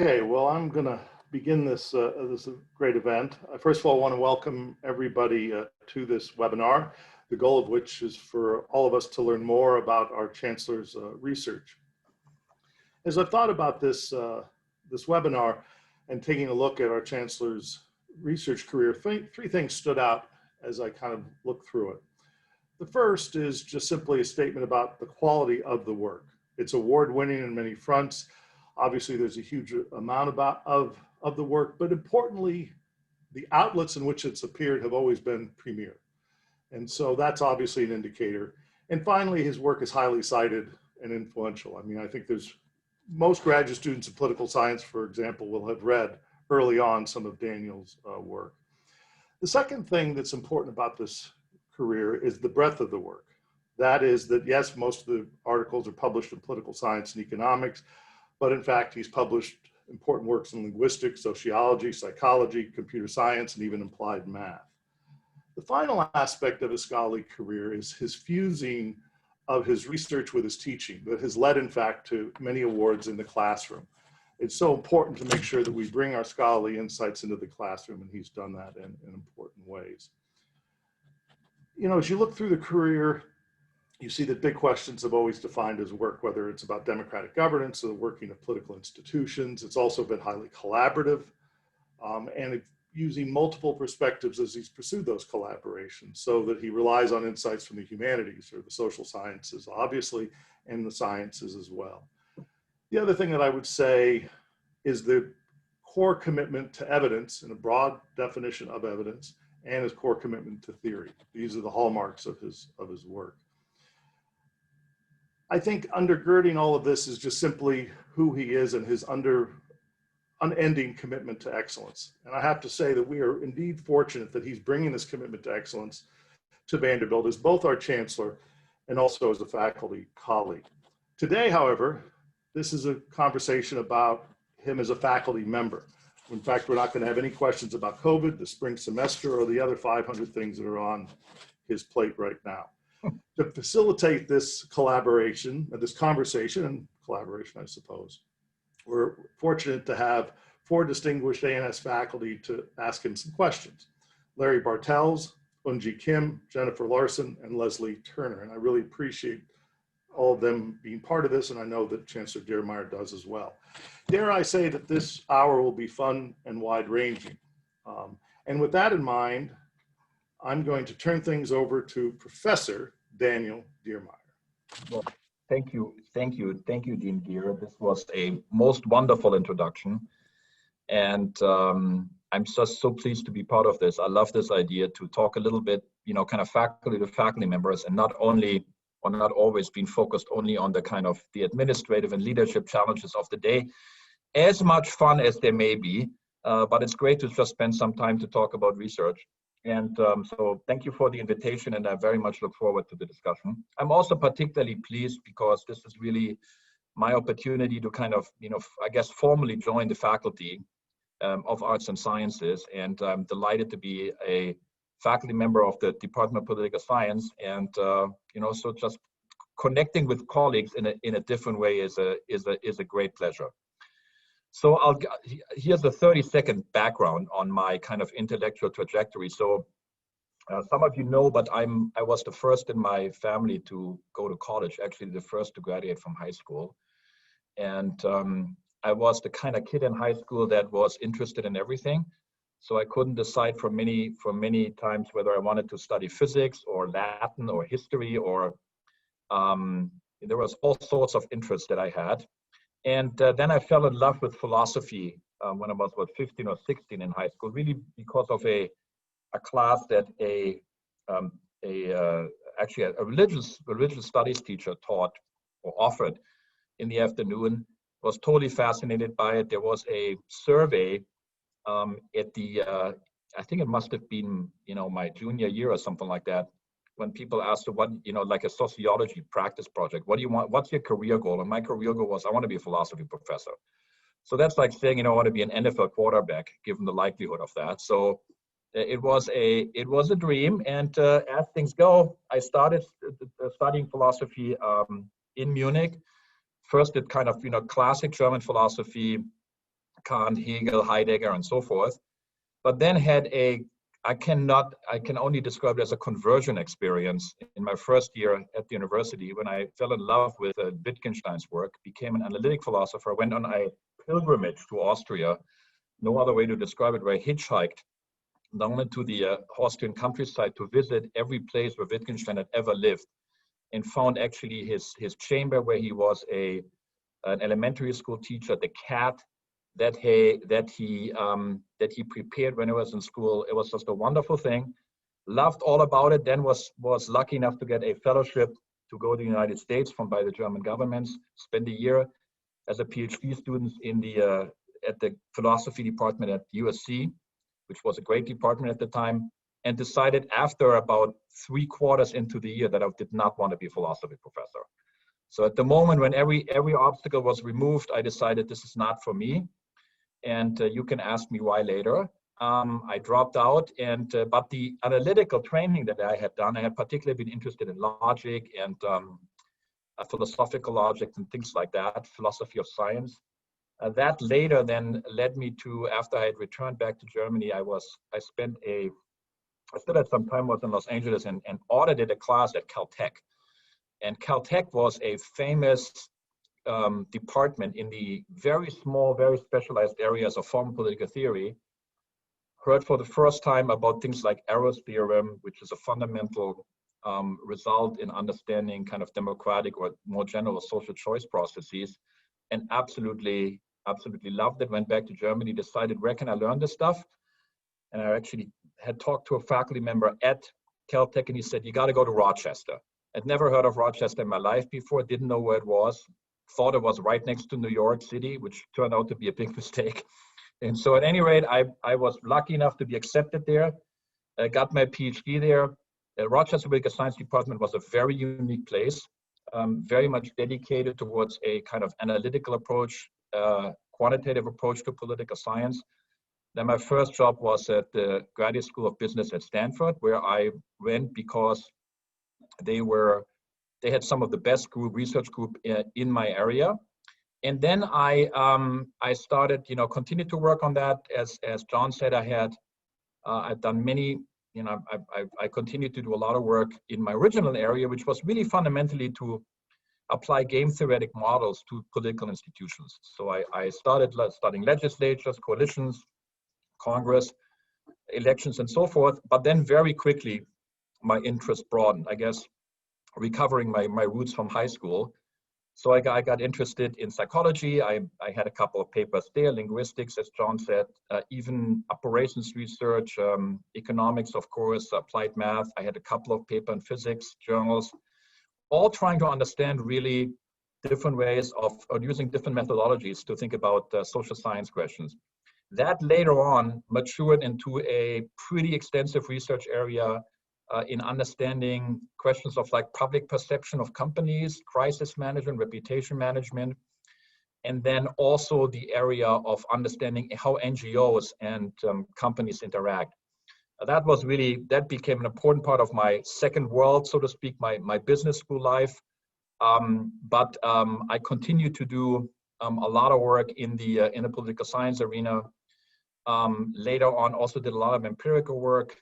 Okay, well, I'm going to begin this great event. First of all, I want to welcome everybody to this webinar, the goal of which is for all of us to learn more about our Chancellor's research. As I've thought about this webinar and taking a look at our Chancellor's research career, three things stood out as I kind of looked through it. The first is just simply a statement about the quality of the work. It's award-winning on many fronts. Obviously, there's a huge amount of the work, but importantly, the outlets in which it's appeared have always been premier. And so that's obviously an indicator. And finally, his work is highly cited and influential. I mean, I think most graduate students in political science, for example, will have read early on some of Daniel's work. The second thing that's important about this career is the breadth of the work. That is that, yes, most of the articles are published in political science and economics, but in fact, he's published important works in linguistics, sociology, psychology, computer science, and even applied math. The final aspect of his scholarly career is his fusing of his research with his teaching that has led, in fact, to many awards in the classroom. It's so important to make sure that we bring our scholarly insights into the classroom, and he's done that in important ways. You know, as you look through the career, you see that big questions have always defined his work, whether it's about democratic governance or the working of political institutions. It's also been highly collaborative and using multiple perspectives as he's pursued those collaborations, so that he relies on insights from the humanities or the social sciences, obviously, and the sciences as well. The other thing that I would say is the core commitment to evidence and a broad definition of evidence, and his core commitment to theory. These are the hallmarks of his work. I think undergirding all of this is just simply who he is and his unending commitment to excellence. And I have to say that we are indeed fortunate that he's bringing this commitment to excellence to Vanderbilt as both our chancellor and also as a faculty colleague. Today, however, this is a conversation about him as a faculty member. In fact, we're not going to have any questions about COVID, the spring semester, or the other 500 things that are on his plate right now. To facilitate this collaboration, this conversation and collaboration, I suppose, we're fortunate to have 4 distinguished ANS faculty to ask him some questions. Larry Bartels, Eunji Kim, Jennifer Larson, and Lesley Turner. And I really appreciate all of them being part of this, and I know that Chancellor Diermeier does as well. Dare I say that this hour will be fun and wide-ranging. And with that in mind, I'm going to turn things over to Professor Daniel Diermeier. Well, thank you, Dean Geer. This was a most wonderful introduction, and I'm just so pleased to be part of this. I love this idea to talk a little bit, you know, kind of faculty to faculty members, and not always being focused only on the kind of the administrative and leadership challenges of the day. As much fun as there may be, but it's great to just spend some time to talk about research. And so thank you for the invitation, and I very much look forward to the discussion. I'm also particularly pleased because this is really my opportunity to kind of, you know, I guess formally join the faculty of Arts and Sciences, and I'm delighted to be a faculty member of the Department of Political Science, and you know, so just connecting with colleagues in a different way is a great pleasure. So here's a 30-second background on my kind of intellectual trajectory. So some of you know, but I was the first in my family to go to college, actually the first to graduate from high school. And I was the kind of kid in high school that was interested in everything. So I couldn't decide for many times whether I wanted to study physics or Latin or history, or there was all sorts of interests that I had. And then I fell in love with philosophy when I was about 15 or 16 in high school, really because of a class that actually a religious studies teacher taught or offered in the afternoon. Was totally fascinated by it. There was a survey at the I think it must have been, you know, my junior year or something like that, when people asked what, you know, like a sociology practice project, what do you want, what's your career goal? And my career goal was, I want to be a philosophy professor. So that's like saying, you know, I want to be an NFL quarterback, given the likelihood of that. So it was a dream. And as things go, I started studying philosophy in Munich. First, it kind of, you know, classic German philosophy, Kant, Hegel, Heidegger, and so forth. But then had I can only describe it as a conversion experience in my first year at the university when I fell in love with Wittgenstein's work, became an analytic philosopher, went on a pilgrimage to Austria, no other way to describe it, where I hitchhiked down into the Austrian countryside to visit every place where Wittgenstein had ever lived, and found actually his chamber where he was an elementary school teacher, the cat that he prepared when he was in school. It was just a wonderful thing. Loved all about it. Then was lucky enough to get a fellowship to go to the United States by the German government. Spend a year as a PhD student at the philosophy department at USC, which was a great department at the time, and decided after about 3/4 into the year that I did not want to be a philosophy professor. So at the moment when every obstacle was removed, I decided this is not for me. And you can ask me why later. I dropped out, but the analytical training that I had done, I had particularly been interested in logic and philosophical logic and things like that, philosophy of science. That later then led me to, after I had returned back to Germany, I still had some time, was in Los Angeles and audited a class at Caltech. And Caltech was a famous department in the very small, very specialized areas of formal political theory. Heard for the first time about things like Arrow's theorem, which is a fundamental result in understanding kind of democratic or more general social choice processes, and absolutely loved it. Went back to Germany, decided where can I learn this stuff? And I actually had talked to a faculty member at Caltech, and he said, you got to go to Rochester. I'd never heard of Rochester in my life before, didn't know where it was, thought it was right next to New York City, which turned out to be a big mistake. And so at any rate, I was lucky enough to be accepted there. I got my PhD there. Rochester Political Science Department was a very unique place, very much dedicated towards a kind of analytical approach, quantitative approach to political science. Then my first job was at the Graduate School of Business at Stanford, where I went because they had some of the best research group in my area. And then I started, continued to work on that. As John said, I've done many, I continued to do a lot of work in my original area, which was really fundamentally to apply game theoretic models to political institutions. So I started studying legislatures, coalitions, Congress, elections, and so forth. But then very quickly, my interest broadened, I guess, recovering my roots from high school. So I got interested in psychology. I had a couple of papers there, linguistics, as John said, even operations research, economics, of course, applied math. I had a couple of papers in physics, journals, all trying to understand really different ways of using different methodologies to think about social science questions. That later on matured into a pretty extensive research area in understanding questions of like public perception of companies, crisis management, reputation management, and then also the area of understanding how NGOs and companies interact. That became an important part of my second world, so to speak, my business school life. But I continued to do a lot of work in the political science arena. Later on, also did a lot of empirical work.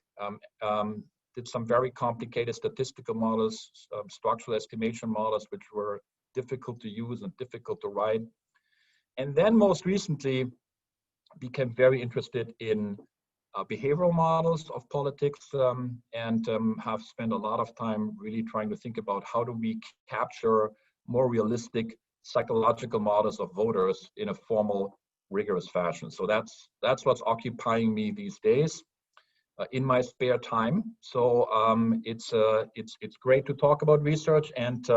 Did some very complicated statistical models, structural estimation models, which were difficult to use and difficult to write. And then most recently became very interested in behavioral models of politics and have spent a lot of time really trying to think about how do we capture more realistic psychological models of voters in a formal, rigorous fashion. So that's what's occupying me these days. In my spare time. So it's great to talk about research, and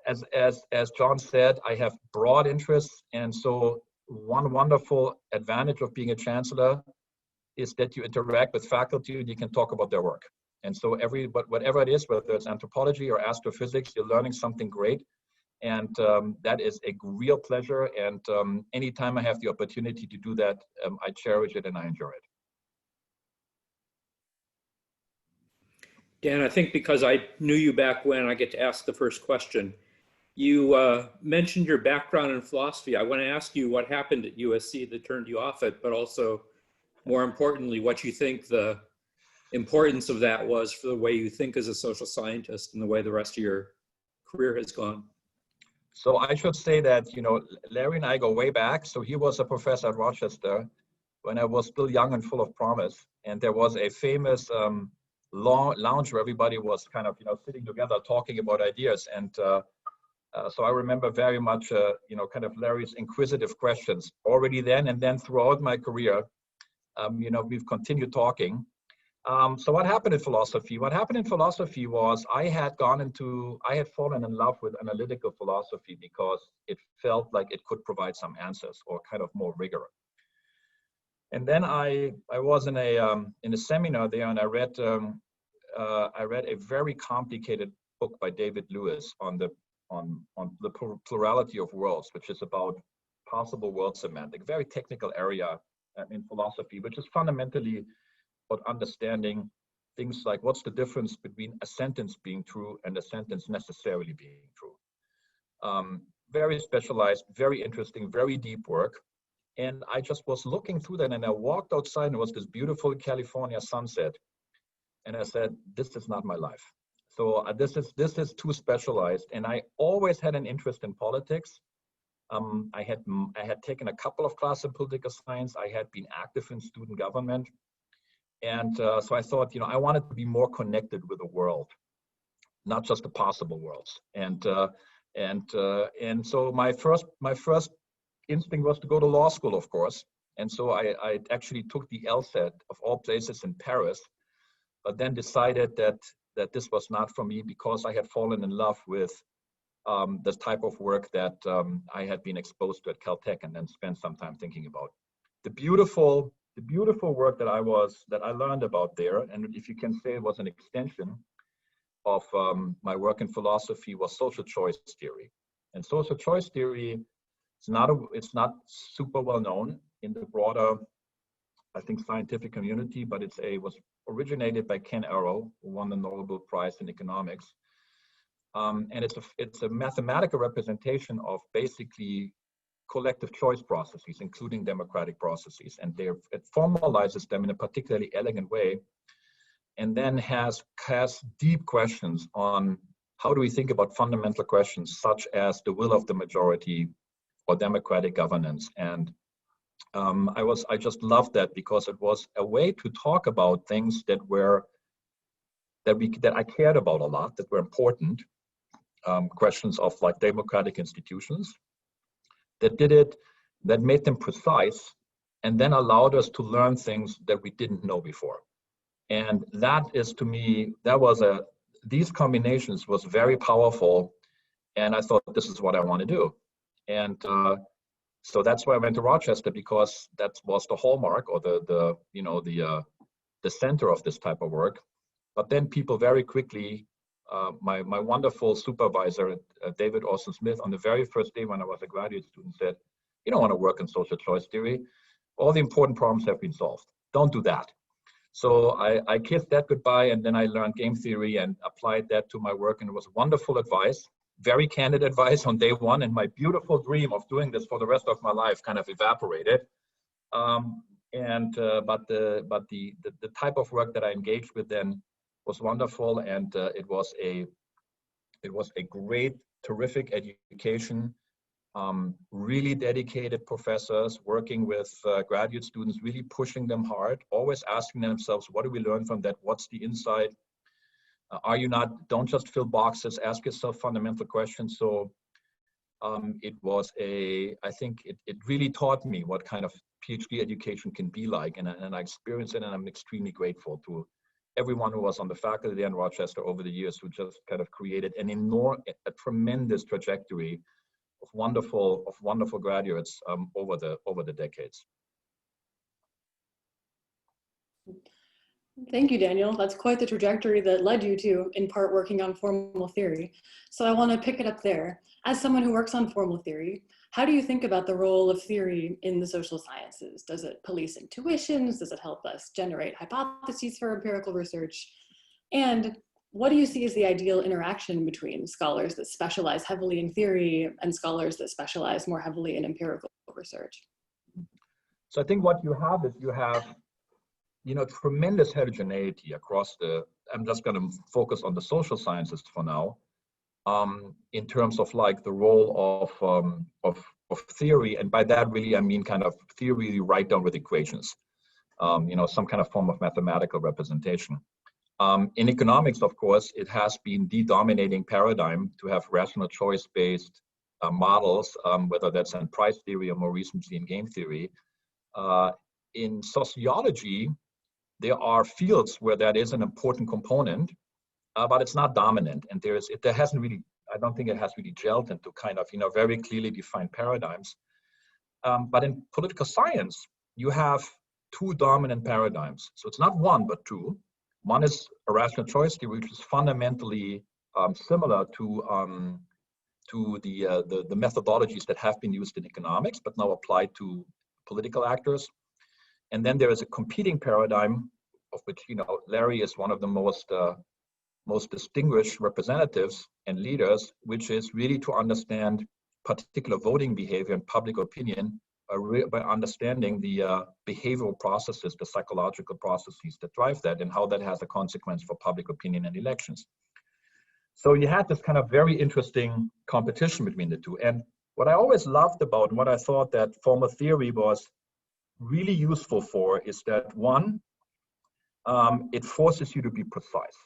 as John said, I have broad interests, and so one wonderful advantage of being a chancellor is that you interact with faculty and you can talk about their work. And so whatever it is, whether it's anthropology or astrophysics, you're learning something great, and that is a real pleasure. And anytime I have the opportunity to do that, I cherish it and I enjoy it. Dan, I think because I knew you back when, I get to ask the first question. You mentioned your background in philosophy. I want to ask you what happened at USC that turned you off it, but also, more importantly, what you think the importance of that was for the way you think as a social scientist and the way the rest of your career has gone. So I should say that, you know, Larry and I go way back. So he was a professor at Rochester when I was still young and full of promise. And there was a famous lounge where everybody was kind of, you know, sitting together talking about ideas. And so I remember very much, you know, kind of Larry's inquisitive questions already then, and then throughout my career, you know, we've continued talking. So what happened in philosophy? What happened in philosophy was I had fallen in love with analytical philosophy because it felt like it could provide some answers or kind of more rigor. And then I was in a seminar there, and I read a very complicated book by David Lewis on the Plurality of Worlds, which is about possible world semantic, very technical area in philosophy, which is fundamentally about understanding things like what's the difference between a sentence being true and a sentence necessarily being true. Very specialized, very interesting, very deep work. And I just was looking through that, and I walked outside, and it was this beautiful California sunset. And I said, this is not my life. So this is too specialized. And I always had an interest in politics. I had taken a couple of classes in political science. I had been active in student government. And so I thought, you know, I wanted to be more connected with the world, not just the possible worlds. And so my first instinct was to go to law school, of course. And so I actually took the LSAT of all places in Paris, but then decided that this was not for me because I had fallen in love with this type of work that I had been exposed to at Caltech, and then spent some time thinking about the beautiful work that I learned about there. And if you can say it was an extension of my work in philosophy, was social choice theory. And social choice theory, it's not super well known in the broader, I think, scientific community, but it was originated by Ken Arrow, who won the Nobel Prize in economics. And it's a mathematical representation of basically collective choice processes, including democratic processes. And it formalizes them in a particularly elegant way, and then has deep questions on how do we think about fundamental questions such as the will of the majority or democratic governance. And I just loved that because it was a way to talk about things that I cared about a lot, that were important, questions of like democratic institutions, that made them precise, and then allowed us to learn things that we didn't know before. And that is, to me, these combinations was very powerful, and I thought, this is what I want to do. And so that's why I went to Rochester, because that was the hallmark, or the center of this type of work. But then people very quickly, my wonderful supervisor, David Austin Smith, on the very first day when I was a graduate student, said, you don't want to work in social choice theory. All the important problems have been solved. Don't do that. So I kissed that goodbye, and then I learned game theory and applied that to my work, and it was wonderful advice, very candid advice on day one, and my beautiful dream of doing this for the rest of my life kind of evaporated. But the type of work that I engaged with then was wonderful, and it was a great, terrific education. Really dedicated professors working with graduate students, really pushing them hard, always asking themselves, what do we learn from that? What's the insight? Don't just fill boxes, ask yourself fundamental questions. So I think it really taught me what kind of PhD education can be like, and I experienced it, and I'm extremely grateful to everyone who was on the faculty there in Rochester over the years, who just kind of created a tremendous trajectory of wonderful graduates over the decades. Thank you, Daniel. That's quite the trajectory that led you to, in part, working on formal theory. So I want to pick it up there. As someone who works on formal theory, how do you think about the role of theory in the social sciences? Does it police intuitions? Does it help us generate hypotheses for empirical research? And what do you see as the ideal interaction between scholars that specialize heavily in theory and scholars that specialize more heavily in empirical research? So I think what you have is you have, tremendous heterogeneity across I'm just going to focus on the social sciences for now, in terms of like the role of theory. And by that really, I mean kind of theory you write down with equations, some kind of form of mathematical representation. In economics, of course, it has been the dominating paradigm to have rational choice-based models, whether that's in price theory or more recently in game theory. In sociology, there are fields where that is an important component, but it's not dominant. And there hasn't really, I don't think it has really gelled into kind of, very clearly defined paradigms. But in political science, you have two dominant paradigms. So it's not one, but two. One is a rational choice theory, which is fundamentally similar to the methodologies that have been used in economics, but now applied to political actors. And then there is a competing paradigm of which, Larry is one of the most distinguished representatives and leaders, which is really to understand particular voting behavior and public opinion by understanding the behavioral processes, the psychological processes that drive that, and how that has a consequence for public opinion and elections. So you had this kind of very interesting competition between the two. And what I always loved about, and what I thought that formal theory was really useful for, is that one, it forces you to be precise.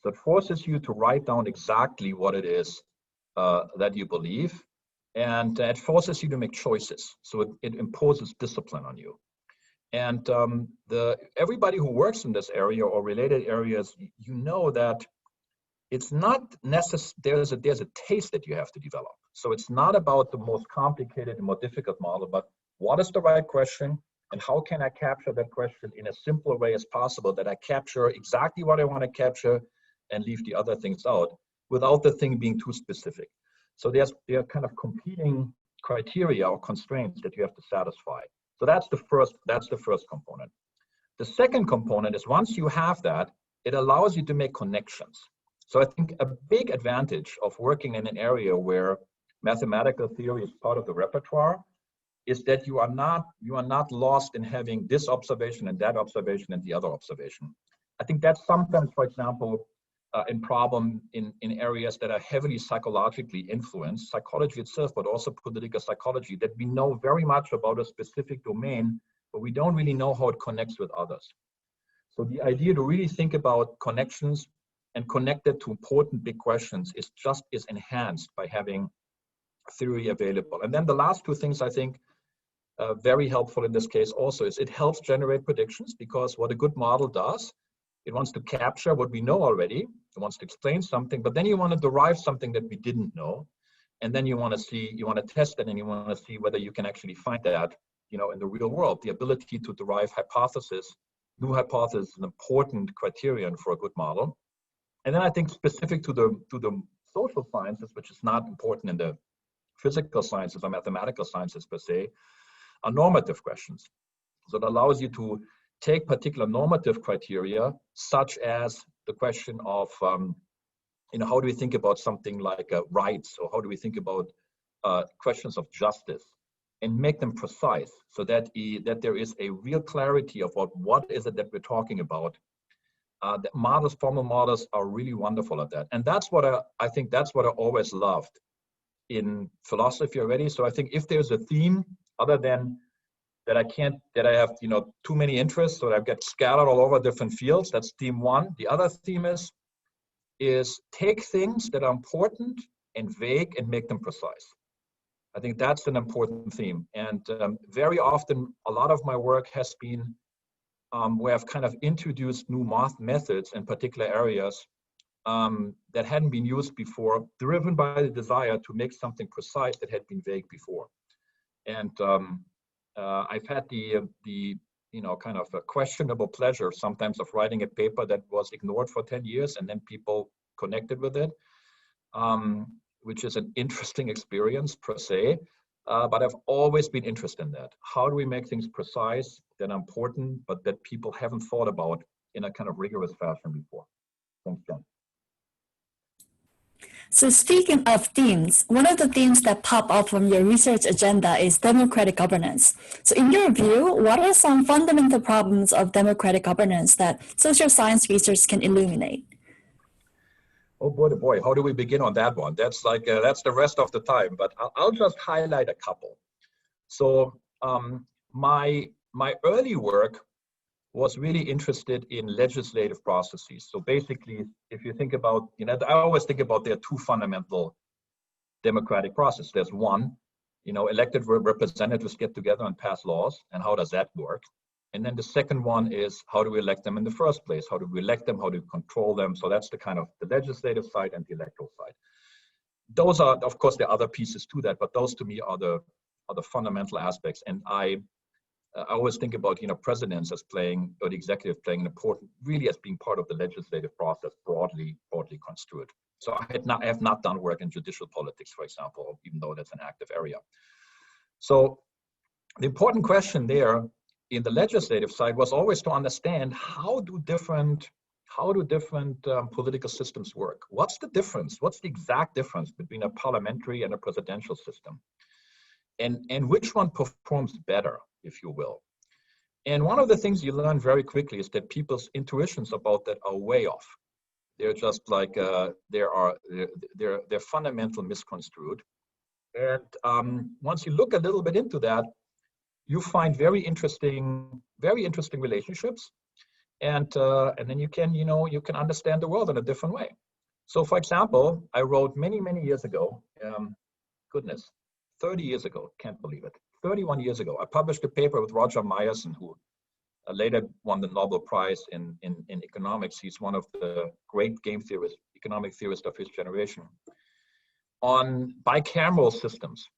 So it forces you to write down exactly what it is that you believe. And it forces you to make choices. So it imposes discipline on you. And everybody who works in this area or related areas, that it's not necessary, there's a taste that you have to develop. So it's not about the most complicated and more difficult model, but what is the right question and how can I capture that question in a simpler way as possible, that I capture exactly what I want to capture and leave the other things out without the thing being too specific. So there are kind of competing criteria or constraints that you have to satisfy. So that's the first component. The second component is once you have that, it allows you to make connections. So I think a big advantage of working in an area where mathematical theory is part of the repertoire is that you are not lost in having this observation and that observation and the other observation. I think that's sometimes, for example, in problem in areas that are heavily psychologically influenced, psychology itself, but also political psychology, that we know very much about a specific domain, but we don't really know how it connects with others. So the idea to really think about connections and connect it to important big questions is enhanced by having theory available. And then the last two things I think very helpful in this case also is it helps generate predictions, because what a good model does, it wants to capture what we know already. It wants to explain something, but then you want to derive something that we didn't know. And then you want to test it, and you want to see whether you can actually find that, in the real world. The ability to derive new hypothesis is an important criterion for a good model. And then I think specific to the social sciences, which is not important in the physical sciences or mathematical sciences per se, are normative questions. So it allows you to take particular normative criteria, such as the question of, how do we think about something like rights, or how do we think about questions of justice, and make them precise, so that there is a real clarity of what is it that we're talking about. The formal models are really wonderful at that. And that's what I think that's what I always loved in philosophy already. So I think if there's a theme other than that I have, too many interests, so I get scattered all over different fields, that's theme one. The other theme is take things that are important and vague and make them precise. I think that's an important theme. And very often, a lot of my work has been where I've kind of introduced new math methods in particular areas that hadn't been used before, driven by the desire to make something precise that had been vague before. And I've had the kind of a questionable pleasure sometimes of writing a paper that was ignored for 10 years and then people connected with it, which is an interesting experience per se. But I've always been interested in that. How do we make things precise, that are important, but that people haven't thought about in a kind of rigorous fashion before? Thanks, John. So speaking of themes, one of the themes that pop up from your research agenda is democratic governance. So in your view, what are some fundamental problems of democratic governance that social science research can illuminate? Oh boy, how do we begin on that one? That's like, that's the rest of the time, but I'll just highlight a couple. So my early work was really interested in legislative processes. So basically, if you think about, I always think about there are two fundamental democratic processes. There's one, elected representatives get together and pass laws, and how does that work? And then the second one is, how do we elect them in the first place? How do we elect them? How do we control them? So that's the kind of the legislative side and the electoral side. Those are, of course, there are other pieces to that, but those to me are the fundamental aspects. And I always think about, presidents as playing, or the executive playing an important, really as being part of the legislative process, broadly construed. So I have not done work in judicial politics, for example, even though that's an active area. So the important question there in the legislative side was always to understand how do different political systems work? What's the difference? What's the exact difference between a parliamentary and a presidential system? And which one performs better, if you will? And one of the things you learn very quickly is that people's intuitions about that are way off. They're just like, they're fundamental misconstrued. And once you look a little bit into that, you find very interesting relationships. And then you can understand the world in a different way. So for example, I wrote many years ago, 30 years ago, can't believe it, 31 years ago, I published a paper with Roger Myerson, who later won the Nobel Prize in economics. He's one of the great game theorists, economic theorists of his generation, on bicameral systems.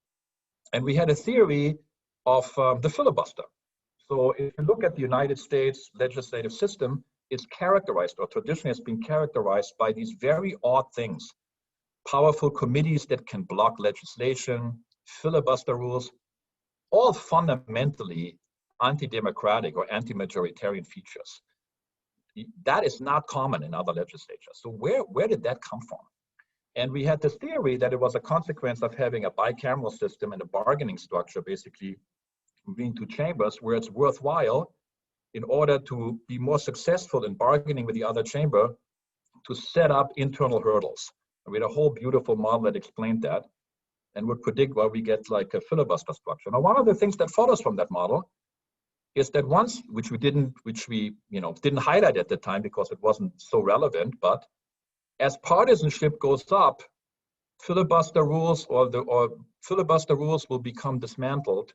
And we had a theory of the filibuster. So if you look at the United States legislative system, it's characterized, or traditionally has been characterized, by these very odd things. Powerful committees that can block legislation, filibuster rules, all fundamentally anti-democratic or anti-majoritarian features. That is not common in other legislatures. So where did that come from? And we had this theory that it was a consequence of having a bicameral system and a bargaining structure, basically between two chambers, where it's worthwhile, in order to be more successful in bargaining with the other chamber, to set up internal hurdles. And we had a whole beautiful model that explained that and would predict why we get like a filibuster structure. Now, one of the things that follows from that model is that once, which we didn't highlight at the time because it wasn't so relevant, but as partisanship goes up, filibuster rules filibuster rules will become dismantled,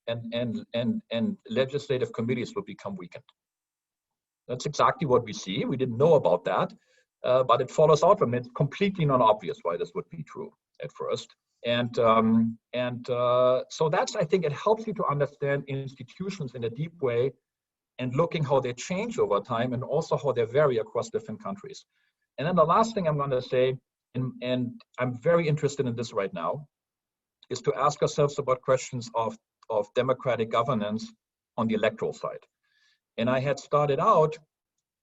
and legislative committees will become weakened. That's exactly what we see. We didn't know about that, but it follows out from it. It's completely non-obvious why this would be true at first. And so that's, I think it helps you to understand institutions in a deep way and looking how they change over time and also how they vary across different countries. And then the last thing I'm going to say, and I'm very interested in this right now, is to ask ourselves about questions of democratic governance on the electoral side. And I had started out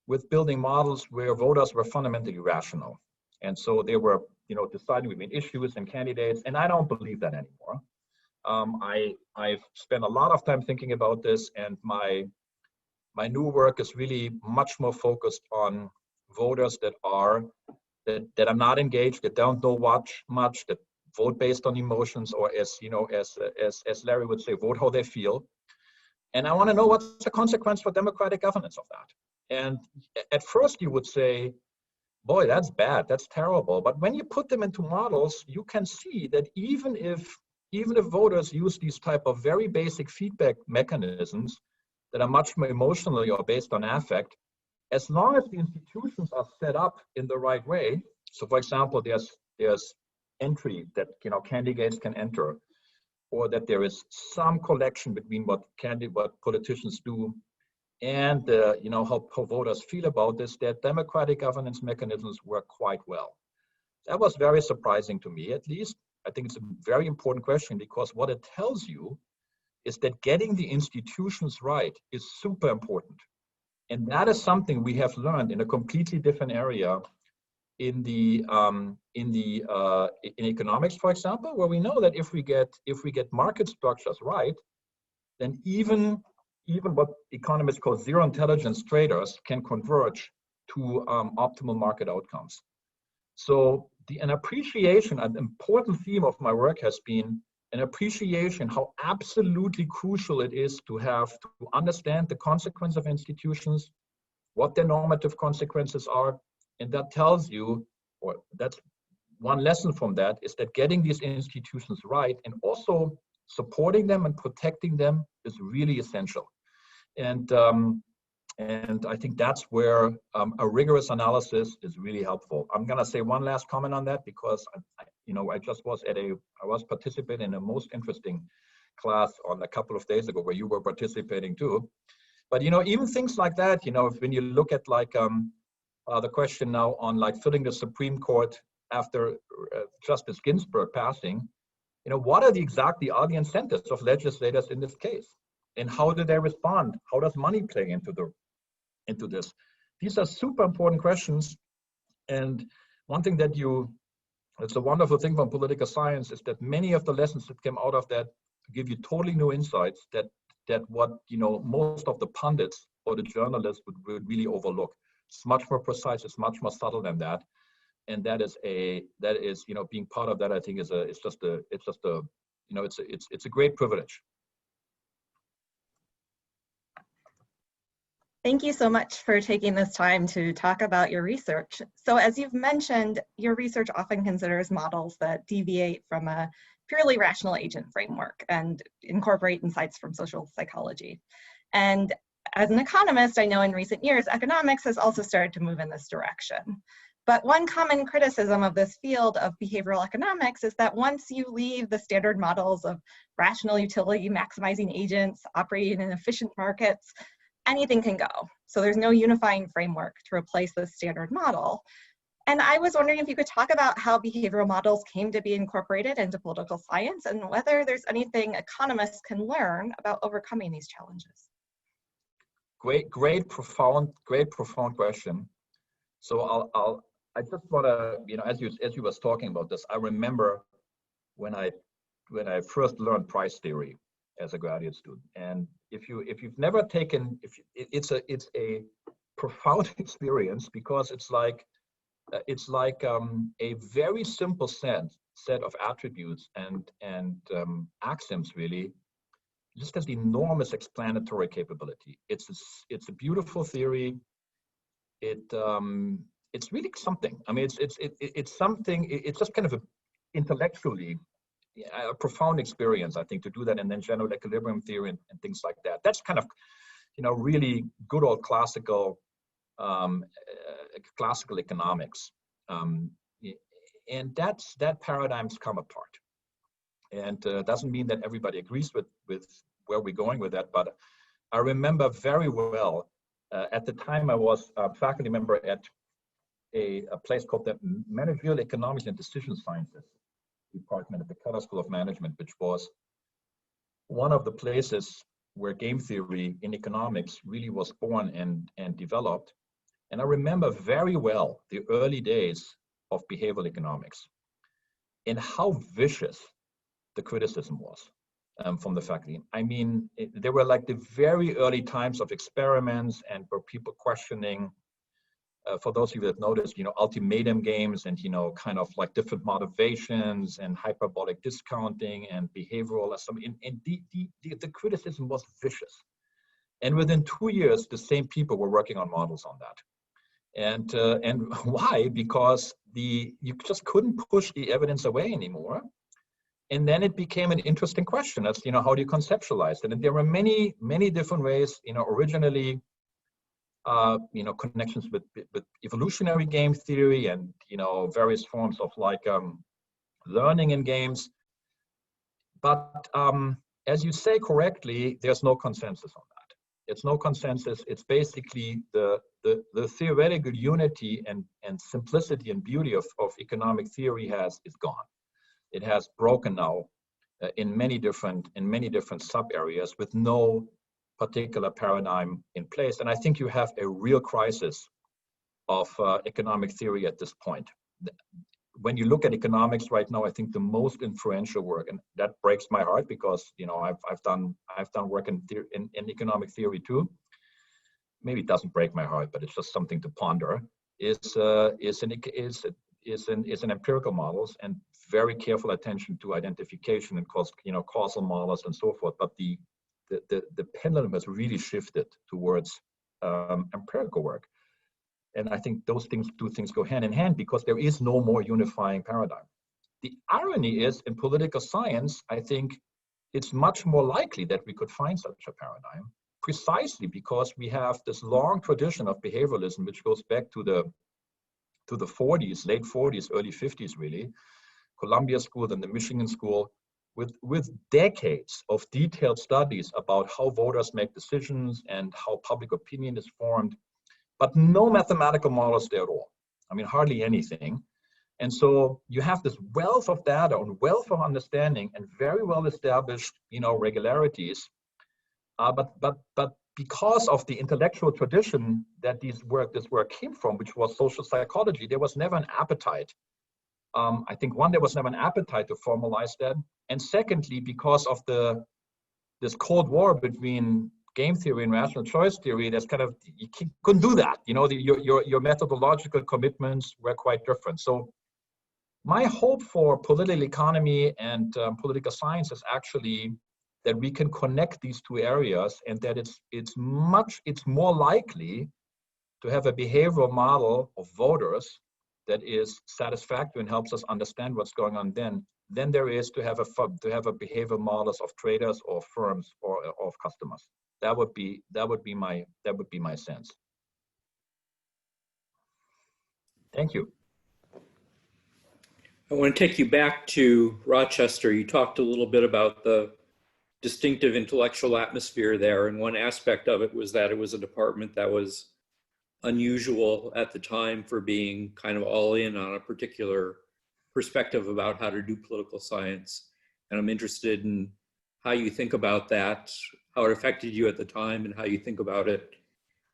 with building models where voters were fundamentally rational. And so they were, deciding between issues and candidates, and I don't believe that anymore. I've spent a lot of time thinking about this, and my new work is really much more focused on voters that are not engaged, that don't know much, that vote based on emotions, or as Larry would say, vote how they feel. And I want to know what's the consequence for democratic governance of that. And at first you would say, boy, that's bad, that's terrible. But when you put them into models, you can see that even if voters use these type of very basic feedback mechanisms that are much more emotionally or based on affect, as long as the institutions are set up in the right way. So for example, there's entry that candidates can enter, or that there is some collection between what politicians do and how voters feel about this, that democratic governance mechanisms work quite well. That was very surprising to me, at least. I think it's a very important question, because what it tells you is that getting the institutions right is super important. And that is something we have learned in a completely different area in economics, for example, where we know that if we get market structures right, then even what economists call zero intelligence traders can converge to optimal market outcomes. So an appreciation, an important theme of my work has been an appreciation how absolutely crucial it is to understand the consequence of institutions, what their normative consequences are. And that tells you, or that's one lesson from that, is that getting these institutions right and also supporting them and protecting them is really essential. And I think that's where a rigorous analysis is really helpful. I'm going to say one last comment on that because I was participating in a most interesting class on a couple of days ago where you were participating too. But even things like that, when you look at like the question now on like filling the Supreme Court after Justice Ginsburg passing, what are the incentives of legislators in this case? And how do they respond? How does money play into this? These are super important questions. And one thing it's a wonderful thing from political science is that many of the lessons that came out of that give you totally new insights that what most of the pundits or the journalists would really overlook. It's much more precise. It's much more subtle than that. And that is being part of that, I think it's a great privilege. Thank you so much for taking this time to talk about your research. So as you've mentioned, your research often considers models that deviate from a purely rational agent framework and incorporate insights from social psychology. And as an economist, I know in recent years, economics has also started to move in this direction. But one common criticism of this field of behavioral economics is that once you leave the standard models of rational utility maximizing agents operating in efficient markets, anything can go. So there's no unifying framework to replace this standard model. And I was wondering if you could talk about how behavioral models came to be incorporated into political science and whether there's anything economists can learn about overcoming these challenges. Great, profound question. So I just want to, as you was talking about this, I remember when I first learned price theory as a graduate student. And if you've never taken, it's a profound experience because it's like a very simple set of attributes and axioms really, just has enormous explanatory capability. It's a beautiful theory. It's really something. I mean, it's something. It's just kind of intellectually a profound experience, I think, to do that, and then general equilibrium theory and things like that. That's kind of, really good old classical economics, and that paradigm's come apart. And doesn't mean that everybody agrees with where we're going with that, but I remember very well at the time I was a faculty member at a place called the Managerial Economics and Decision Sciences department at the Keller School of Management, which was one of the places where game theory in economics really was born and developed. And I remember very well the early days of behavioral economics and how vicious the criticism was from the faculty. I mean, there were like the very early times of experiments and where people questioning, for those of you that noticed, ultimatum games and, kind of like different motivations and hyperbolic discounting and behavioral, and the criticism was vicious. And within 2 years, the same people were working on models on that. And why? Because you just couldn't push the evidence away anymore. And then it became an interesting question. That's, how do you conceptualize it? And there were many, many different ways, originally, connections with evolutionary game theory and, various forms of like learning in games. But as you say correctly, there's no consensus on that. It's no consensus. It's basically the theoretical unity and simplicity and beauty of economic theory is gone. It has broken now in many different sub areas with no particular paradigm in place. And I think you have a real crisis economic theory at this point. When you look at economics right now, I think the most influential work, and that breaks my heart because I've done work in economic theory too. Maybe it doesn't break my heart, but it's just something to ponder. Is an empirical models and very careful attention to identification and causal models and so forth. But the pendulum has really shifted towards empirical work. And I think those two things go hand in hand because there is no more unifying paradigm. The irony is in political science, I think it's much more likely that we could find such a paradigm precisely because we have this long tradition of behavioralism, which goes back to the 40s, late 40s, early 50s, really, Columbia School, then the Michigan School, with decades of detailed studies about how voters make decisions and how public opinion is formed, but no mathematical models there at all. I mean, hardly anything. And so you have this wealth of data and wealth of understanding and very well established, regularities. But because of the intellectual tradition that this work came from, which was social psychology, there was never an appetite. I think there was never an appetite to formalize that. And secondly, because of this Cold War between game theory and rational choice theory, there's you couldn't do that. Your methodological commitments were quite different. So my hope for political economy and political science is actually that we can connect these two areas and that it's more likely to have a behavioral model of voters that is satisfactory and helps us understand what's going on than there is to have a behavioral models of traders or firms or of customers. That would be my sense. Thank you. I want to take you back to Rochester. You talked a little bit about the distinctive intellectual atmosphere there, and one aspect of it was that it was a department that was unusual at the time for being kind of all in on a particular perspective about how to do political science. And I'm interested in how you think about that, how it affected you at the time, and how you think about it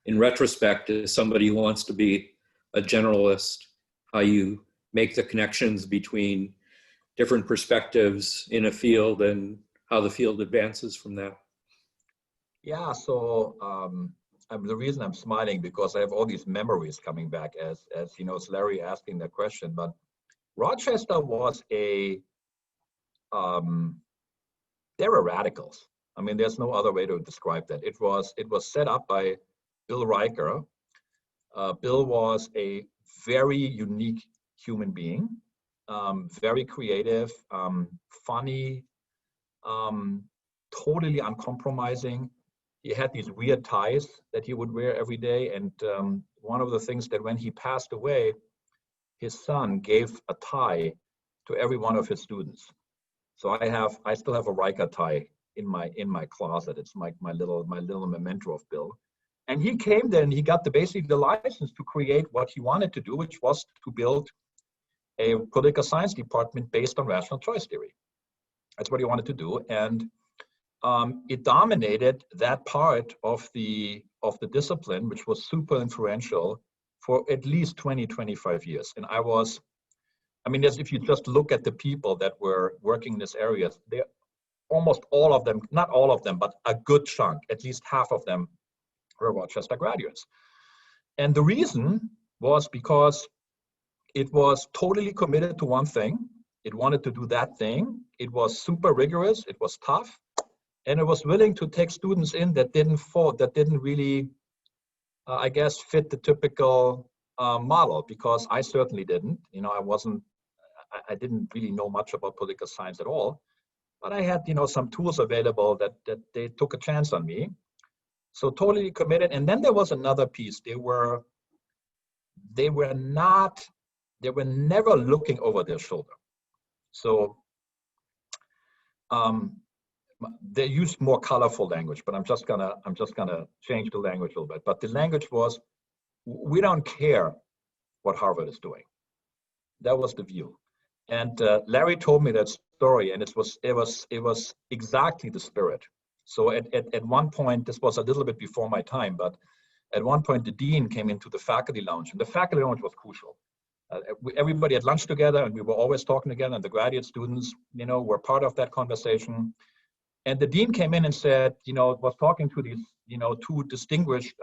in retrospect as somebody who wants to be a generalist, how you make the connections between different perspectives in a field and how the field advances from that. Yeah, so the reason I'm smiling because I have all these memories coming back as it's Larry asking that question, but Rochester was they were radicals. I mean, there's no other way to describe that. It was set up by Bill Riker. Bill was a very unique human being, very creative, funny, totally uncompromising. He had these weird ties that he would wear every day. And one of the things that when he passed away, his son gave a tie to every one of his students. So I still have a Riker tie in my closet. It's my little memento of Bill. And he came there and he got basically the license to create what he wanted to do, which was to build a political science department based on rational choice theory. That's what he wanted to do. And it dominated that part of the discipline, which was super influential for at least 20, 25 years. And if you just look at the people that were working in this area, almost all of them, not all of them, but a good chunk, at least half of them were Rochester graduates. And the reason was because it was totally committed to one thing. It wanted to do that thing. It was super rigorous. It was tough. And it was willing to take students in that didn't really, fit the typical model, because I certainly didn't. I didn't really know much about political science at all, but I had, some tools available that they took a chance on me. So totally committed. And then there was another piece. They were never looking over their shoulder. So they used more colorful language, but I'm just gonna change the language a little bit. But the language was, we don't care what Harvard is doing. That was the view. And Larry told me that story, and it was exactly the spirit. So at one point, this was a little bit before my time, but At one point, the dean came into the faculty lounge, and the faculty lounge was crucial. Everybody had lunch together, and we were always talking together, and the graduate students, were part of that conversation. And the dean came in and said, was talking to these, two distinguished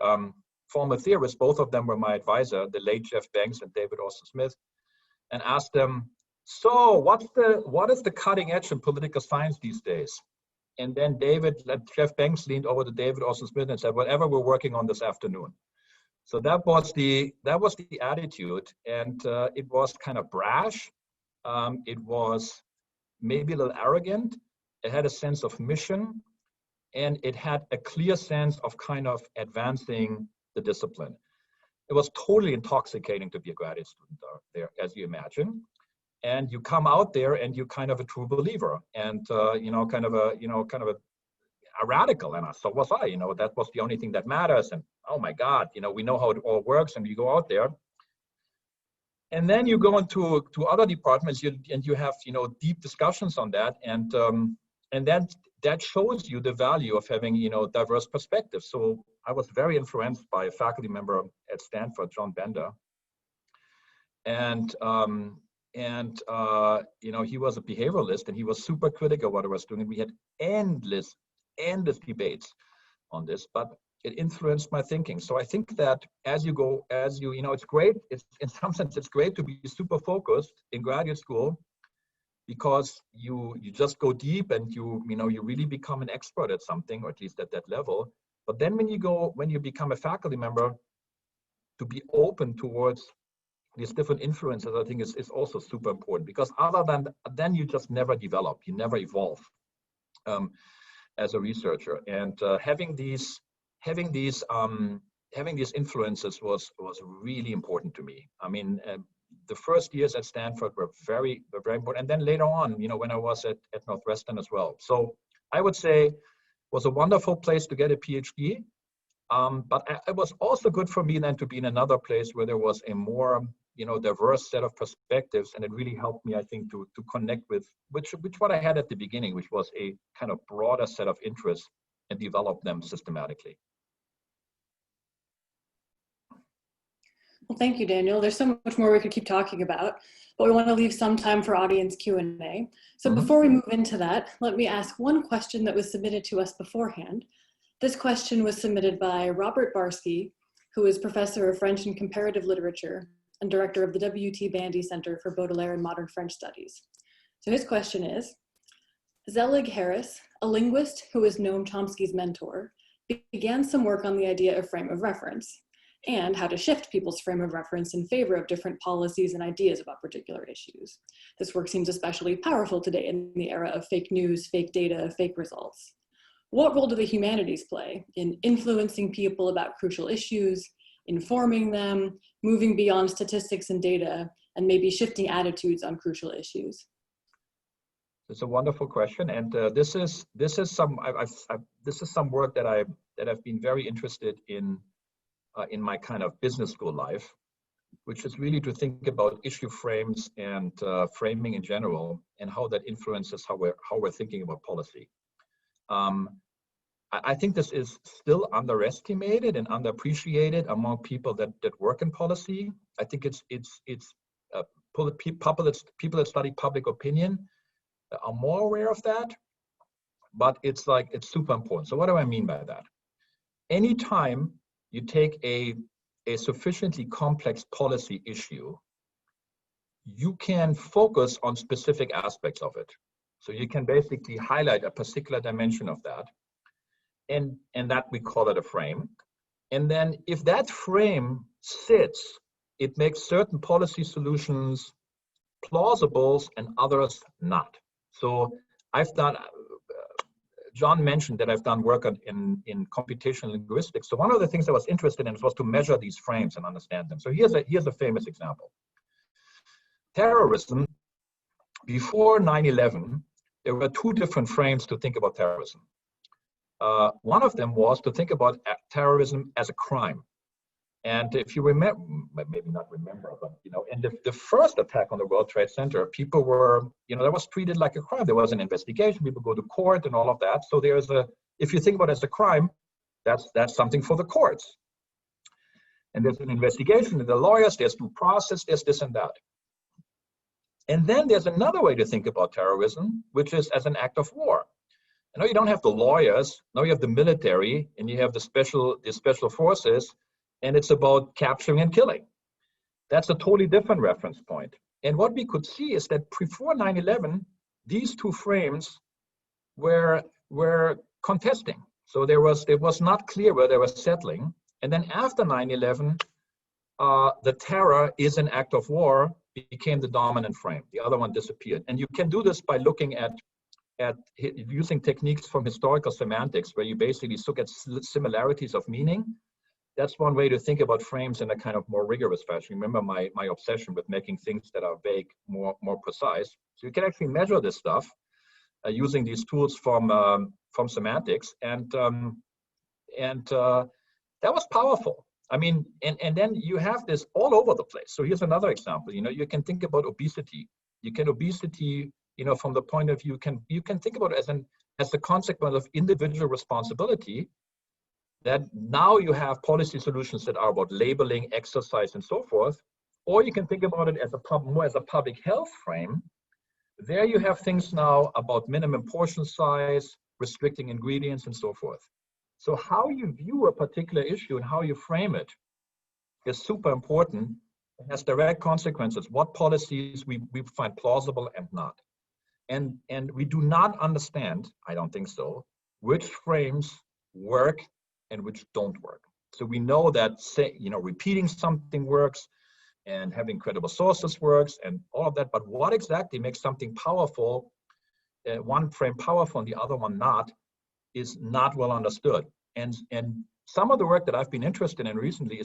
former theorists. Both of them were my advisor, the late Jeff Banks and David Austin Smith, and asked them, so what is the cutting edge in political science these days? And then Jeff Banks leaned over to David Austin Smith and said, whatever we're working on this afternoon. So that was the attitude, and it was kind of brash. It was maybe a little arrogant. It had a sense of mission, and it had a clear sense of kind of advancing the discipline. It was totally intoxicating to be a graduate student there, as you imagine. And you come out there and you're kind of a true believer, and kind of a radical. And so was I. That was the only thing that matters. And oh my God, we know how it all works, and you go out there. And then you go into other departments, and you have deep discussions on that, and that shows you the value of having diverse perspectives. So I was very influenced by a faculty member at Stanford, John Bender, and he was a behavioralist, and he was super critical of what I was doing. We had endless debates on this, but it influenced my thinking. So I think that it's great. It's in some sense, it's great to be super focused in graduate school, because you just go deep, and you really become an expert at something, or at least at that level. But then when you become a faculty member, to be open towards these different influences, I think is also super important, because other than then you just never develop, you never evolve as a researcher. And having these influences was really important to me. I mean, the first years at Stanford were very important, and then later on, when I was at Northwestern as well. So I would say it was a wonderful place to get a PhD, but it was also good for me then to be in another place where there was a more diverse set of perspectives, and it really helped me, I think, to connect with which what I had at the beginning, which was a kind of broader set of interests, and develop them systematically. Well, thank you, Daniel. There's so much more we could keep talking about, but we want to leave some time for audience Q&A. So before we move into that, let me ask one question that was submitted to us beforehand. This question was submitted by Robert Barsky, who is professor of French and Comparative Literature and director of the W.T. Bandy Center for Baudelaire and Modern French Studies. So his question is, Zelig Harris, a linguist who is Noam Chomsky's mentor, began some work on the idea of frame of reference and how to shift people's frame of reference in favor of different policies and ideas about particular issues. This work seems especially powerful today in the era of fake news, fake data, fake results. What role do the humanities play in influencing people about crucial issues, informing them, moving beyond statistics and data, and maybe shifting attitudes on crucial issues? It's a wonderful question, and this is some work that I've been very interested in my kind of business school life, which is really to think about issue frames and framing in general, and how that influences how we're thinking about policy. I think this is still underestimated and underappreciated among people that work in policy. I think people that study public opinion are more aware of that, but it's super important. So what do I mean by that? Anytime you take a sufficiently complex policy issue, you can focus on specific aspects of it. So you can basically highlight a particular dimension of that, and that we call it a frame. And then if that frame sits, it makes certain policy solutions plausible and others not. So John mentioned that I've done work in computational linguistics. So one of the things I was interested in was to measure these frames and understand them. So here's a famous example. Terrorism, before 9/11, there were two different frames to think about terrorism. One of them was to think about terrorism as a crime. And if you remember, maybe not remember, but in the first attack on the World Trade Center, people were, that was treated like a crime. There was an investigation, people go to court and all of that. So if you think about it as a crime, that's something for the courts. And there's an investigation, and the lawyers, there's due process, there's this and that. And then there's another way to think about terrorism, which is as an act of war. Now you don't have the lawyers, now you have the military, and you have the special forces, and it's about capturing and killing. That's a totally different reference point. And what we could see is that before 9/11, these two frames were contesting. So it was not clear where they were settling. And then after 9/11, the terror is an act of war became the dominant frame. The other one disappeared. And you can do this by looking at using techniques from historical semantics, where you basically look at similarities of meaning. That's one way to think about frames in a kind of more rigorous fashion. Remember my obsession with making things that are vague more precise. So you can actually measure this stuff using these tools from semantics, and that was powerful. I mean, and then you have this all over the place. So here's another example. You can think about obesity. Obesity, from the point of view, you can think about it as the consequence of individual responsibility. That now you have policy solutions that are about labeling, exercise, and so forth. Or you can think about it as more as a public health frame. There you have things now about minimum portion size, restricting ingredients, and so forth. So how you view a particular issue and how you frame it is super important. It has direct consequences, what policies we find plausible and not. And we do not understand, I don't think so, which frames work and which don't work. So we know that, repeating something works and having credible sources works and all of that, but what exactly makes something powerful, one frame powerful and the other one not, is not well understood. And some of the work that I've been interested in recently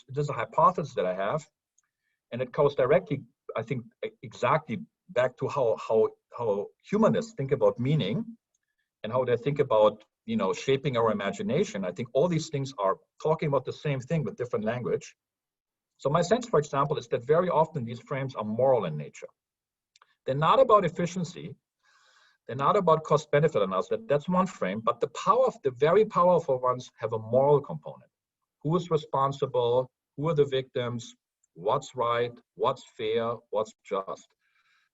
there's a hypothesis that I have, and it goes directly, I think, exactly back to how humanists think about meaning and how they think about shaping our imagination. I think all these things are talking about the same thing with different language. So my sense, for example, is that very often these frames are moral in nature. They're not about efficiency. They're not about cost-benefit analysis. That's one frame, but the very powerful ones have a moral component. Who is responsible? Who are the victims? What's right? What's fair? What's just?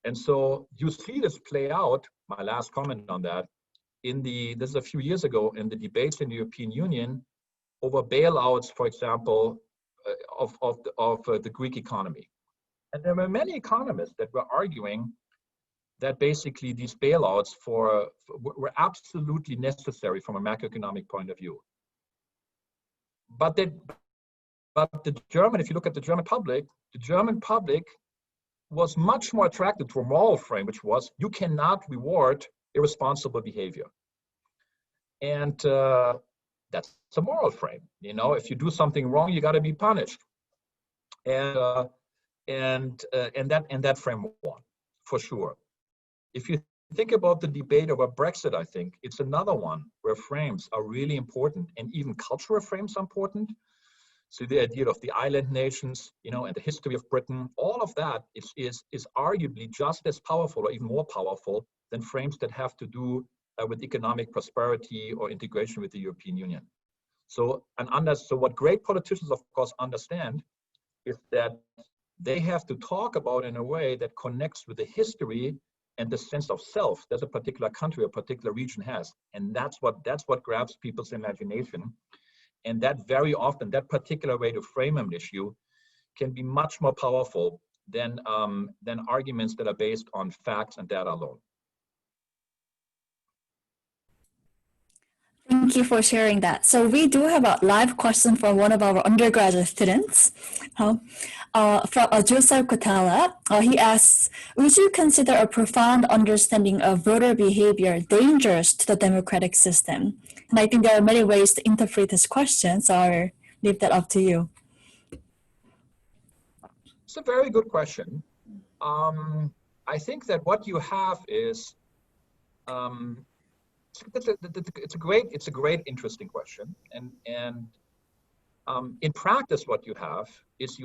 And so you see this play out, my last comment on that, this is a few years ago, in the debates in the European Union over bailouts, for example, of the Greek economy. And there were many economists that were arguing that basically these bailouts were absolutely necessary from a macroeconomic point of view. But if you look at the German public was much more attracted to a moral frame, which was, you cannot reward irresponsible behavior. And that's a moral frame. If you do something wrong, you got to be punished. And that frame won, for sure. If you think about the debate over Brexit, I think it's another one where frames are really important, and even cultural frames are important. So the idea of the island nations, and the history of Britain, all of that is arguably just as powerful or even more powerful than frames that have to do with economic prosperity or integration with the European Union. So what great politicians, of course, understand is that they have to talk about in a way that connects with the history and the sense of self that a particular country or particular region has. And that's what grabs people's imagination. And that very often, that particular way to frame an issue can be much more powerful than arguments that are based on facts and data alone. Thank you for sharing that. So we do have a live question from one of our undergraduate students, from Joseph Kotala. He asks, would you consider a profound understanding of voter behavior dangerous to the democratic system? And I think there are many ways to interpret this question, so I'll leave that up to you. It's a very good question. I think that what you have is, it's a great, interesting question. And in practice, what you have is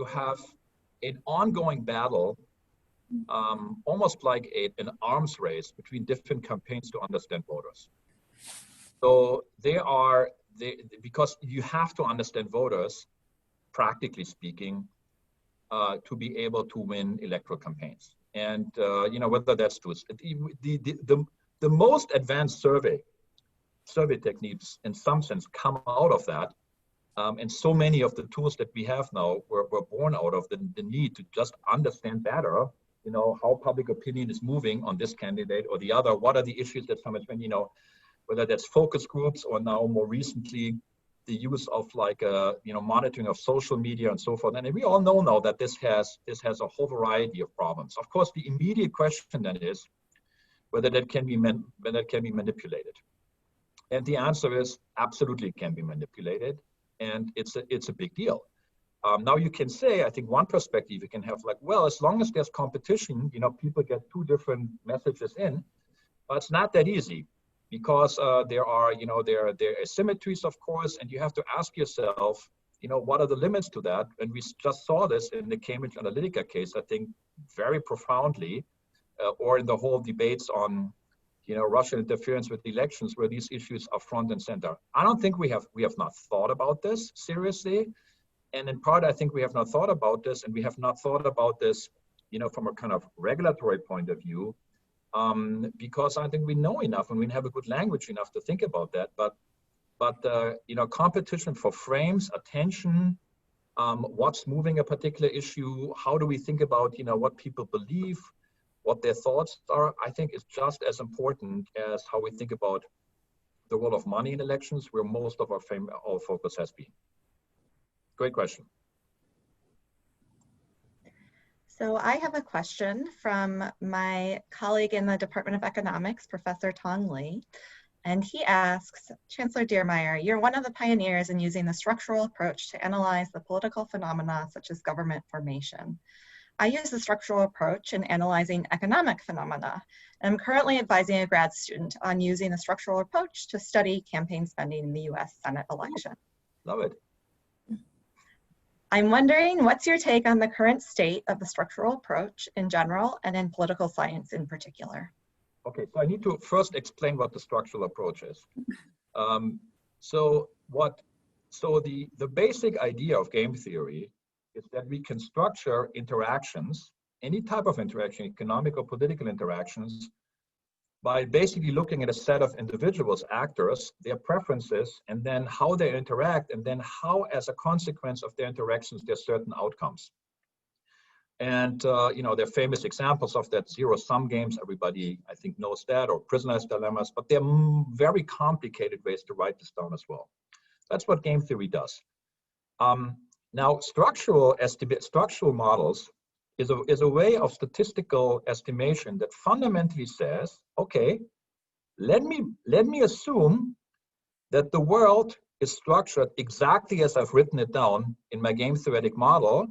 an ongoing battle, almost like an arms race between different campaigns to understand voters. So because you have to understand voters, practically speaking, to be able to win electoral campaigns. And whether that's the most advanced survey techniques in some sense come out of that. And so many of the tools that we have now were born out of the need to just understand better, how public opinion is moving on this candidate or the other. What are the issues that someone's been, whether that's focus groups or now more recently, the use of monitoring of social media and so forth. And we all know now that this has a whole variety of problems. Of course, the immediate question then is whether that can be manipulated. And the answer is absolutely it can be manipulated, and it's a big deal. Now you can say, I think one perspective you can have as long as there's competition, people get two different messages in, but it's not that easy. Because there are asymmetries, of course, and you have to ask yourself, what are the limits to that? And we just saw this in the Cambridge Analytica case, I think, very profoundly, or in the whole debates on, Russian interference with elections, where these issues are front and center. I don't think we have not thought about this seriously, and in part, I think we have not thought about this, and we have not thought about this, from a kind of regulatory point of view. Because I think we know enough and we have a good language enough to think about that. But competition for frames, attention, what's moving a particular issue, how do we think about, what people believe, what their thoughts are, I think is just as important as how we think about the role of money in elections, where most of our focus has been. Great question. So I have a question from my colleague in the Department of Economics, Professor Tong Li, and he asks, Chancellor Diermeier, you're one of the pioneers in using the structural approach to analyze the political phenomena such as government formation. I use the structural approach in analyzing economic phenomena, and I'm currently advising a grad student on using the structural approach to study campaign spending in the US Senate election. Love it. I'm wondering, what's your take on the current state of the structural approach in general and in political science in particular? Okay, so I need to first explain what the structural approach is. So the basic idea of game theory is that we can structure interactions, any type of interaction, economic or political interactions, by basically looking at a set of individuals, actors, their preferences, and then how they interact, and then how, as a consequence of their interactions, there are certain outcomes. And there are famous examples of that, zero-sum games. Everybody, I think, knows that, or prisoner's dilemmas, but they're very complicated ways to write this down as well. That's what game theory does. Now, structural models is a way of statistical estimation that fundamentally says, okay, let me assume that the world is structured exactly as I've written it down in my game theoretic model,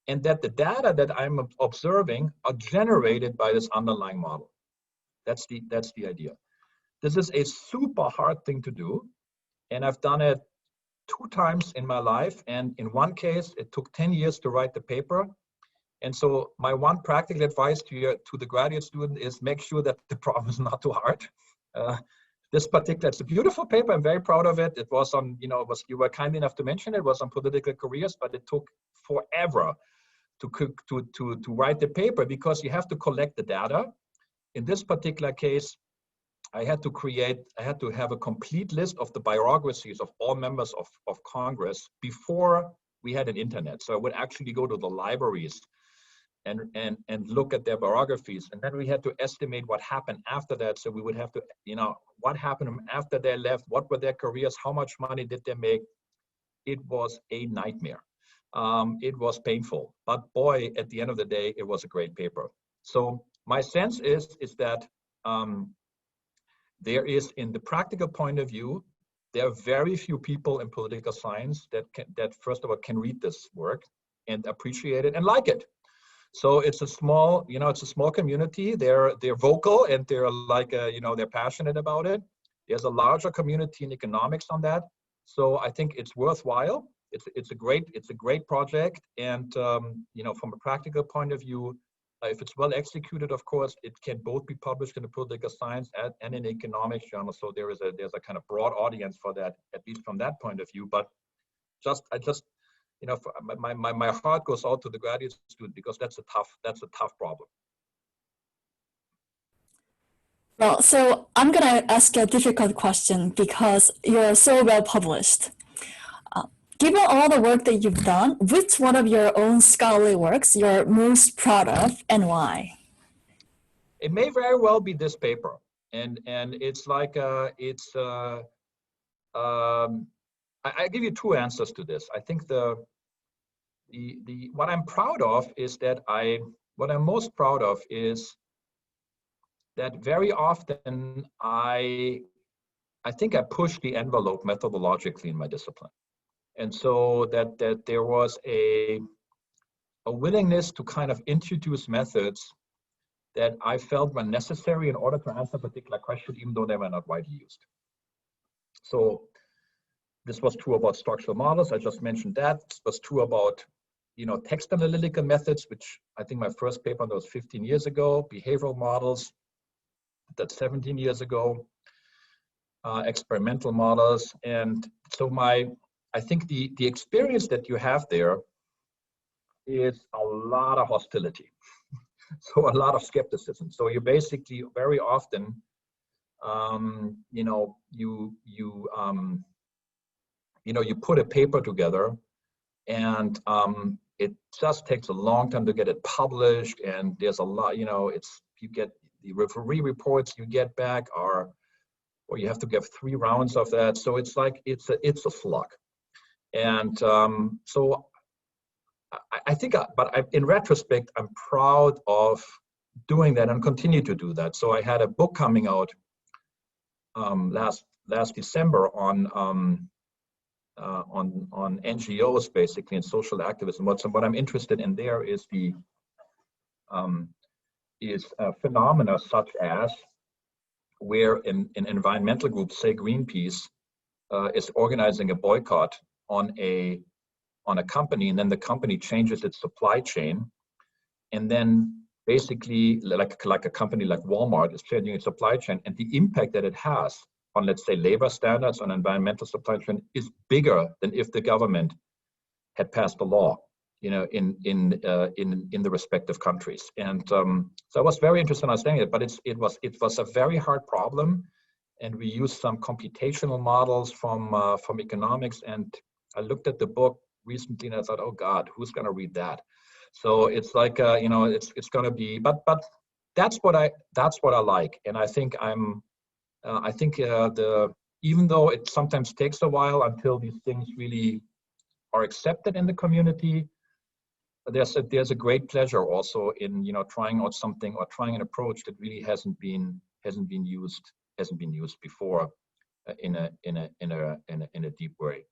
and that the data that I'm observing are generated by this underlying model. That's the idea. This is a super hard thing to do, and I've done it 2 times in my life, and in one case, it took 10 years to write the paper. And so my one practical advice to the graduate student is make sure that the problem is not too hard. It's a beautiful paper. I'm very proud of it. It was on, you were kind enough to mention it was on political careers, but it took forever to write the paper because you have to collect the data. In this particular case, I had to have a complete list of the biographies of all members of Congress before we had an internet. So I would actually go to the libraries and look at their biographies. And then we had to estimate what happened after that. So we would have to, what happened after they left, what were their careers, how much money did they make? It was a nightmare. It was painful, but boy, at the end of the day, it was a great paper. So my sense is that there is, in the practical point of view, there are very few people in political science that first of all can read this work and appreciate it and like it. So it's a small, it's a small community. They're vocal and they're they're passionate about it. There's a larger community in economics on that. So I think it's worthwhile. It's a great project. And from a practical point of view, if it's well executed, of course, it can both be published in the political science and in economics journal. So there's a kind of broad audience for that, at least from that point of view. But you know, my heart goes out to the graduate student because that's a tough problem. Well, so I'm going to ask a difficult question because you're so well published. Given all the work that you've done, which one of your own scholarly works you're most proud of and why? It may very well be this paper. And it's like, I give you two answers to this. I think what I'm proud of is that what I'm most proud of is that very often I think I push the envelope methodologically in my discipline. And so that there was a willingness to kind of introduce methods that I felt were necessary in order to answer a particular question, even though they were not widely used. So this was true about structural models. I just mentioned that. This was true about, you know, text analytical methods, which I think my first paper on was 15 years ago, behavioral models, that's 17 years ago, experimental models. And so I think the experience that you have there is a lot of hostility. So a lot of skepticism. So you basically very often, you know, you put a paper together, and it just takes a long time to get it published. And there's a lot, you know, you get the referee reports you get back or you have to give 3 rounds of that. So it's like it's a slug. And so I think, in retrospect, I'm proud of doing that and continue to do that. So I had a book coming out last December on NGOs, basically, and social activism. What I'm interested in there is phenomena such as where an environmental group, say Greenpeace, is organizing a boycott on a company, and then the company changes its supply chain, and then basically like a company like Walmart is changing its supply chain, and the impact that it has on, let's say, labor standards on environmental supply chain is bigger than if the government had passed a law, you know, in the respective countries. And so I was very interested in understanding it, but it was a very hard problem, and we used some computational models from economics. And I looked at the book recently and I thought, oh God, who's going to read that? So it's like, you know, it's going to be, but that's what I like. And I think even though it sometimes takes a while until these things really are accepted in the community, there's a great pleasure also in, you know, trying out something or trying an approach that really hasn't been used before in a deep way.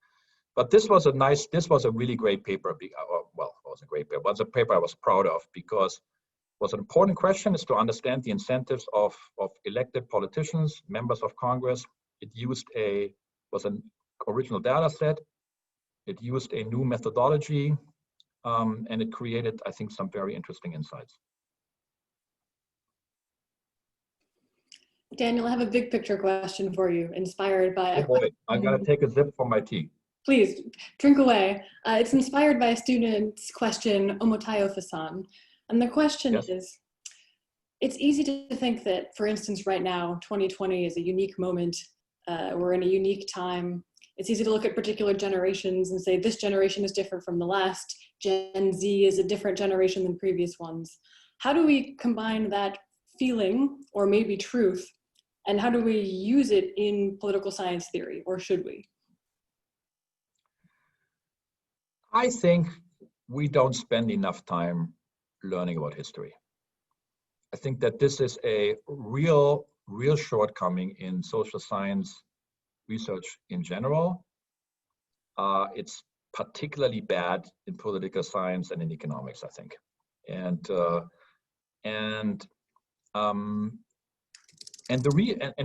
But this was a really great paper. Well, it was a great paper. It was a paper I was proud of because was an important question is to understand the incentives of elected politicians, members of Congress. It was an original data set. It used a new methodology, and it created, I think, some very interesting insights. Daniel, I have a big picture question for you, inspired by— Oh boy, I gotta take a sip from my tea. Please, drink away. It's inspired by a student's question, Omotayo-Fasan. And the question is, it's easy to think that, for instance, right now, 2020 is a unique moment. We're in a unique time. It's easy to look at particular generations and say, this generation is different from the last. Gen Z is a different generation than previous ones. How do we combine that feeling, or maybe truth, and how do we use it in political science theory, or should we? I think we don't spend enough time learning about history. I think that this is a real shortcoming in social science research in general. It's particularly bad in political science and in economics, I think. And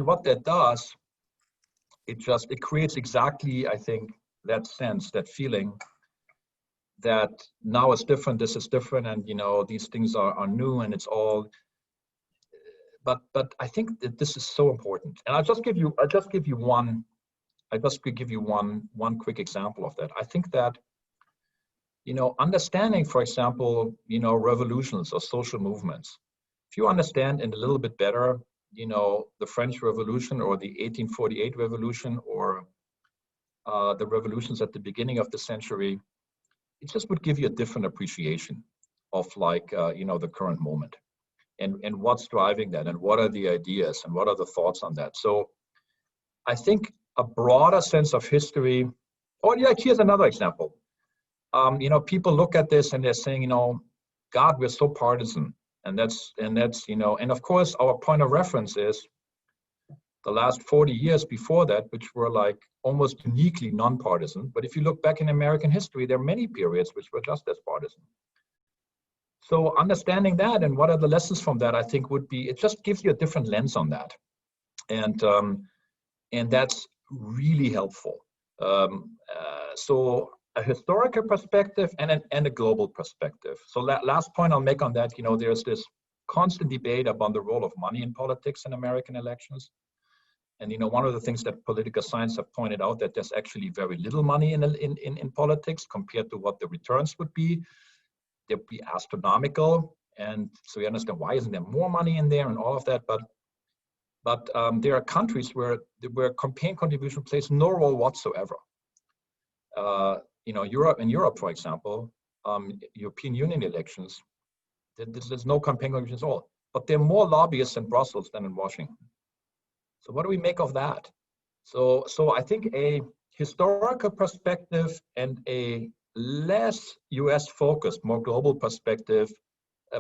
what that does, it creates exactly, I think, that sense, that feeling that now it's different, this is different, and you know, these things are new, and it's all. But I think that this is so important, and I'll just give you one quick example of that. I think that understanding, for example, revolutions or social movements. If you understand it a little bit better, the French Revolution or the 1848 revolution or the revolutions at the beginning of the century, it just would give you a different appreciation of the current moment and what's driving that and what are the ideas and what are the thoughts on that. So I think a broader sense of history, here's another example. People look at this and they're saying, God, we're so partisan. And that's, and of course, our point of reference is the last 40 years before that, which were like almost uniquely nonpartisan. But if you look back in American history, there are many periods which were just as partisan. So understanding that and what are the lessons from that, I think it just gives you a different lens on that. And that's really helpful. So a historical perspective and a global perspective. So last point I'll make on that, there's this constant debate about the role of money in politics in American elections. And one of the things that political science have pointed out that there's actually very little money in politics compared to what the returns would be. They'd be astronomical. And so we understand why isn't there more money in there and all of that. But there are countries where campaign contribution plays no role whatsoever. Europe, for example, European Union elections, there's no campaign contributions at all. But there are more lobbyists in Brussels than in Washington. So what do we make of that? So I think a historical perspective and a less US focused, more global perspective,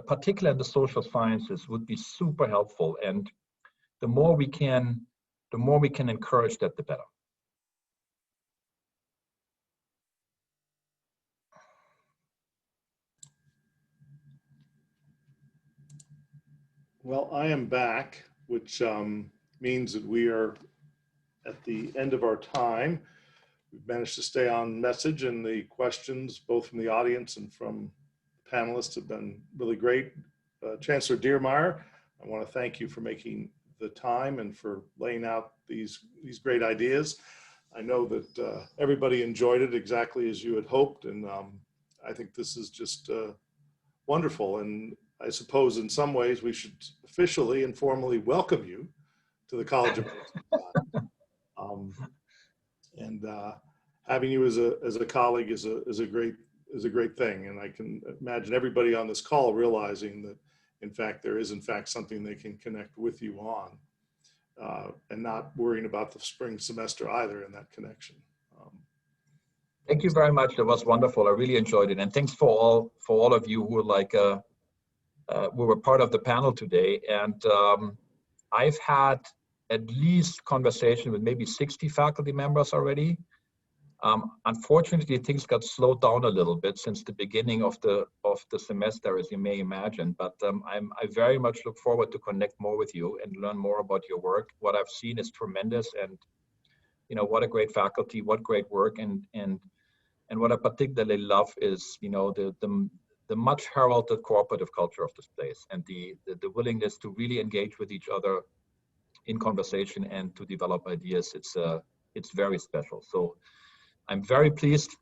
particularly in the social sciences, would be super helpful. And the more we can encourage that, the better. Well, I am back, which means that we are at the end of our time. We've managed to stay on message, and the questions, both from the audience and from panelists, have been really great. Chancellor Diermeier, I want to thank you for making the time and for laying out these great ideas. I know that everybody enjoyed it exactly as you had hoped, and I think this is just wonderful. And I suppose in some ways we should officially and formally welcome you to the College of Arts. And having you as a colleague is a great thing. And I can imagine everybody on this call realizing that, in fact, there is in fact something they can connect with you on, and not worrying about the spring semester either in that connection. Thank you very much. It was wonderful. I really enjoyed it, and thanks for all of you who were part of the panel today. And I've had at least conversation with maybe 60 faculty members already. Unfortunately, things got slowed down a little bit since the beginning of the semester, as you may imagine. But I very much look forward to connect more with you and learn more about your work. What I've seen is tremendous, and what a great faculty, what great work, and what I particularly love is the much heralded cooperative culture of this place, and the willingness to really engage with each other in conversation and to develop ideas. It's very special. So I'm very pleased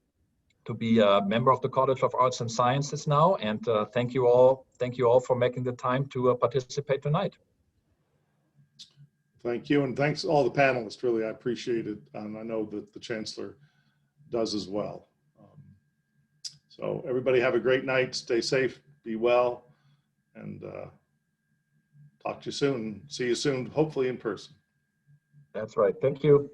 to be a member of the College of Arts and Sciences now, and thank you all for making the time to participate tonight. Thank you, and thanks all the panelists. Really, I appreciate it, and I know that the Chancellor does as well. So everybody have a great night. Stay safe, be well, and talk to you soon. See you soon, hopefully in person. That's right. Thank you.